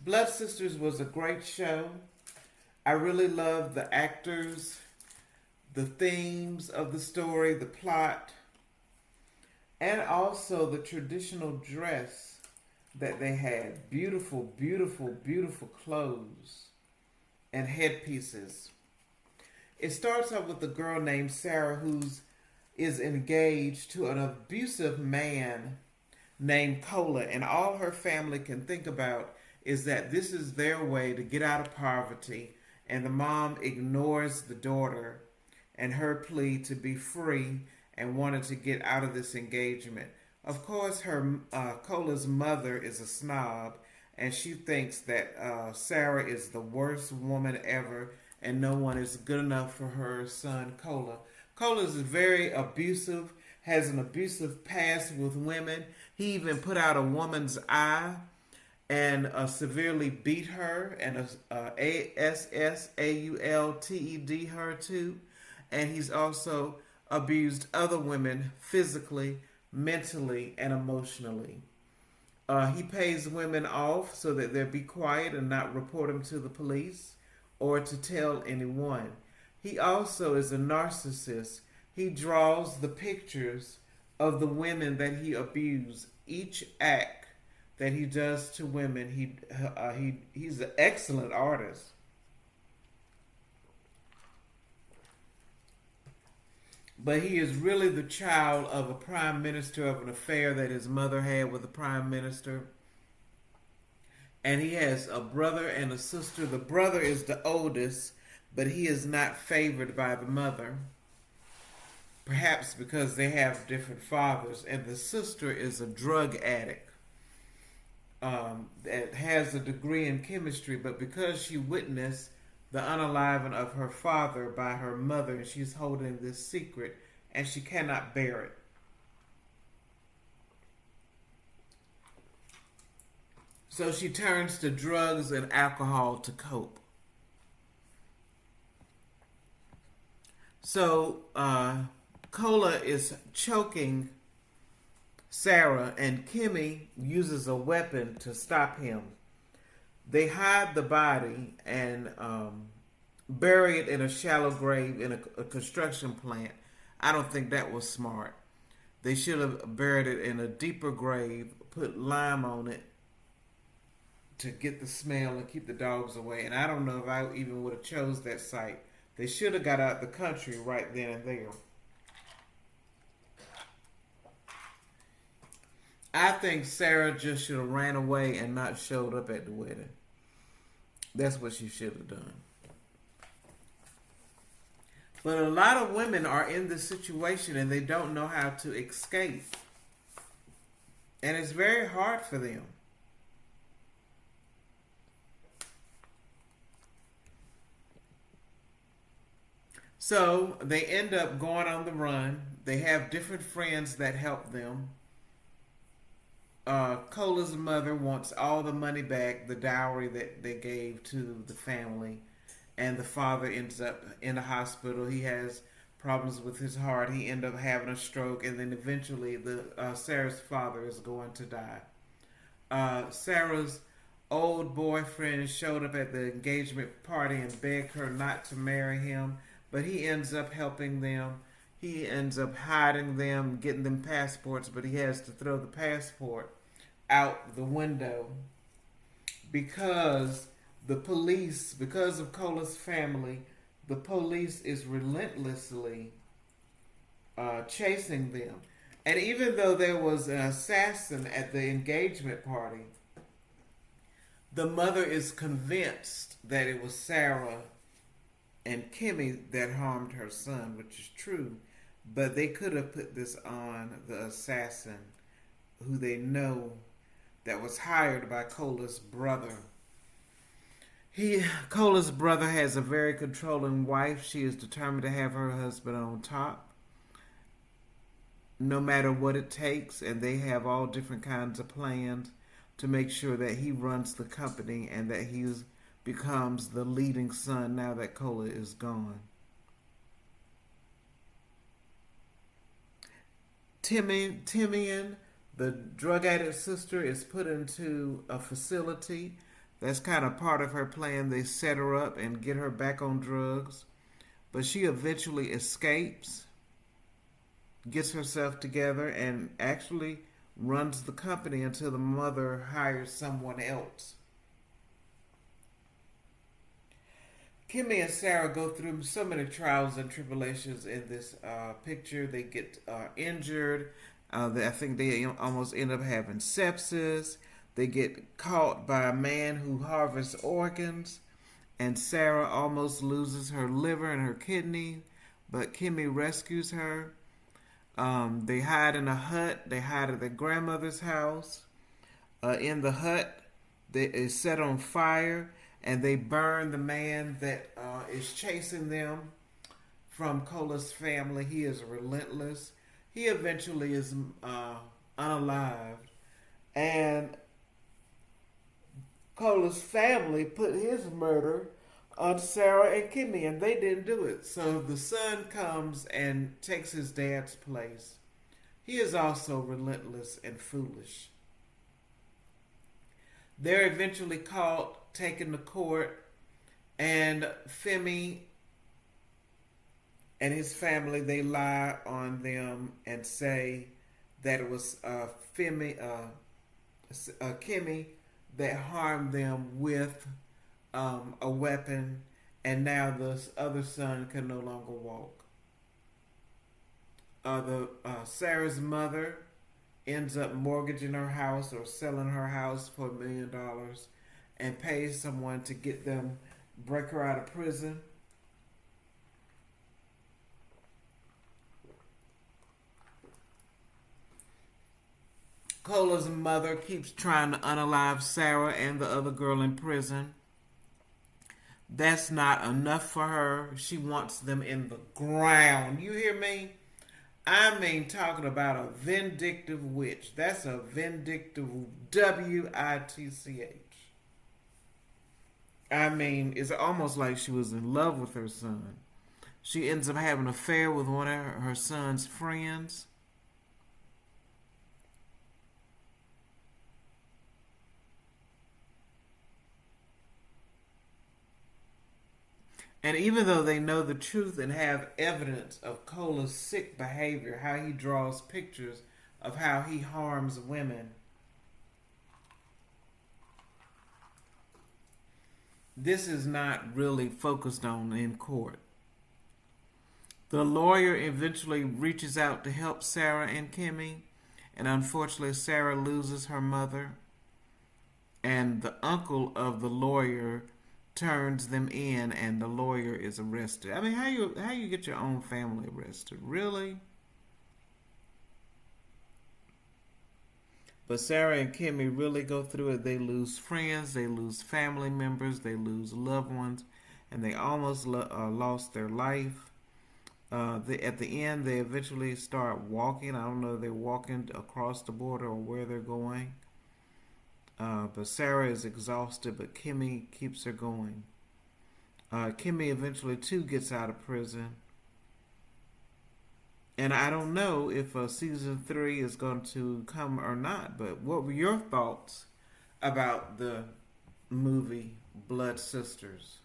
Blood Sisters was a great show. I really loved the actors, the themes of the story, the plot, and also the traditional dress that they had. Beautiful, beautiful, beautiful clothes and headpieces. It starts off with a girl named Sarah is engaged to an abusive man named Cola, and all her family can think about is that this is their way to get out of poverty, and the mom ignores the daughter and her plea to be free and wanted to get out of this engagement. Of course, her Cola's mother is a snob, and she thinks that Sarah is the worst woman ever, and no one is good enough for her son Cola. Cola is very abusive, has an abusive past with women. He even put out a woman's eye and severely beat her and ASSAULTED her too. And he's also abused other women physically, mentally, and emotionally. He pays women off so that they'll be quiet and not report them to the police or to tell anyone. He also is a narcissist. He draws the pictures of the women that he abused. Each act that he does to women, he's an excellent artist. But he is really the child of a prime minister, of an affair that his mother had with the prime minister. And he has a brother and a sister. The brother is the oldest, but he is not favored by the mother. Perhaps because they have different fathers. And the sister is a drug addict that has a degree in chemistry, but because she witnessed the unaliving of her father by her mother, and she's holding this secret, and she cannot bear it. So she turns to drugs and alcohol to cope. So Cola is choking Sarah, and Kimmy uses a weapon to stop him. They hide the body and bury it in a shallow grave in a construction plant. I don't think that was smart. They should have buried it in a deeper grave, put lime on it to get the smell and keep the dogs away. And I don't know if I even would have chose that site. They should have got out the country right then and there. I think Sarah just should have ran away and not showed up at the wedding. That's what she should have done. But a lot of women are in this situation and they don't know how to escape. And it's very hard for them. So they end up going on the run. They have different friends that help them. Cola's mother wants all the money back, the dowry that they gave to the family. And the father ends up in a hospital. He has problems with his heart. He ends up having a stroke. And then eventually Sarah's father is going to die. Sarah's old boyfriend showed up at the engagement party and begged her not to marry him. But he ends up helping them. He ends up hiding them, getting them passports, but he has to throw the passport out the window because the police, because of Cola's family, the police is relentlessly chasing them. And even though there was an assassin at the engagement party, the mother is convinced that it was Sarah and Kimmy that harmed her son, which is true. But they could have put this on the assassin who they know that was hired by Cola's brother. Cola's brother has a very controlling wife. She is determined to have her husband on top, no matter what it takes, and they have all different kinds of plans to make sure that he runs the company and that he becomes the leading son now that Cola is gone. Timian, the drug addict sister, is put into a facility. That's kind of part of her plan. They set her up and get her back on drugs. But she eventually escapes, gets herself together, and actually runs the company until the mother hires someone else. Kimmy and Sarah go through so many trials and tribulations in this picture. They get injured. I think they almost end up having sepsis. They get caught by a man who harvests organs, and Sarah almost loses her liver and her kidney, but Kimmy rescues her. They hide in a hut. They hide at their grandmother's house. In the hut, it's set on fire, and they burn the man that is chasing them from Cola's family. He is relentless. He eventually is unalived, and Cola's family put his murder on Sarah and Kimmy, and they didn't do it. So the son comes and takes his dad's place. He is also relentless and foolish. They're eventually caught, taken to court, and Femi and his family, they lie on them and say that it was Kimmy that harmed them with a weapon, and now the other son can no longer walk. Sarah's mother ends up mortgaging her house or selling her house for $1 million and pays someone to break her out of prison. Cola's mother keeps trying to unalive Sarah and the other girl in prison. That's not enough for her. She wants them in the ground. You hear me? I mean, talking about a vindictive witch. That's a vindictive WITCH. I mean, it's almost like she was in love with her son. She ends up having an affair with one of her son's friends. And even though they know the truth and have evidence of Cola's sick behavior, how he draws pictures of how he harms women, this is not really focused on in court. The lawyer eventually reaches out to help Sarah and Kimmy, and unfortunately Sarah loses her mother, and the uncle of the lawyer turns them in, and the lawyer is arrested. I mean, how you get your own family arrested? Really? But Sarah and Kimmy really go through it. They lose friends, they lose family members, they lose loved ones, and they almost lost their life. At the end, they eventually start walking. I don't know if they're walking across the border or where they're going. But Sarah is exhausted, but Kimmy keeps her going. Kimmy eventually, too, gets out of prison. And I don't know if season 3 is going to come or not, but what were your thoughts about the movie Blood Sisters?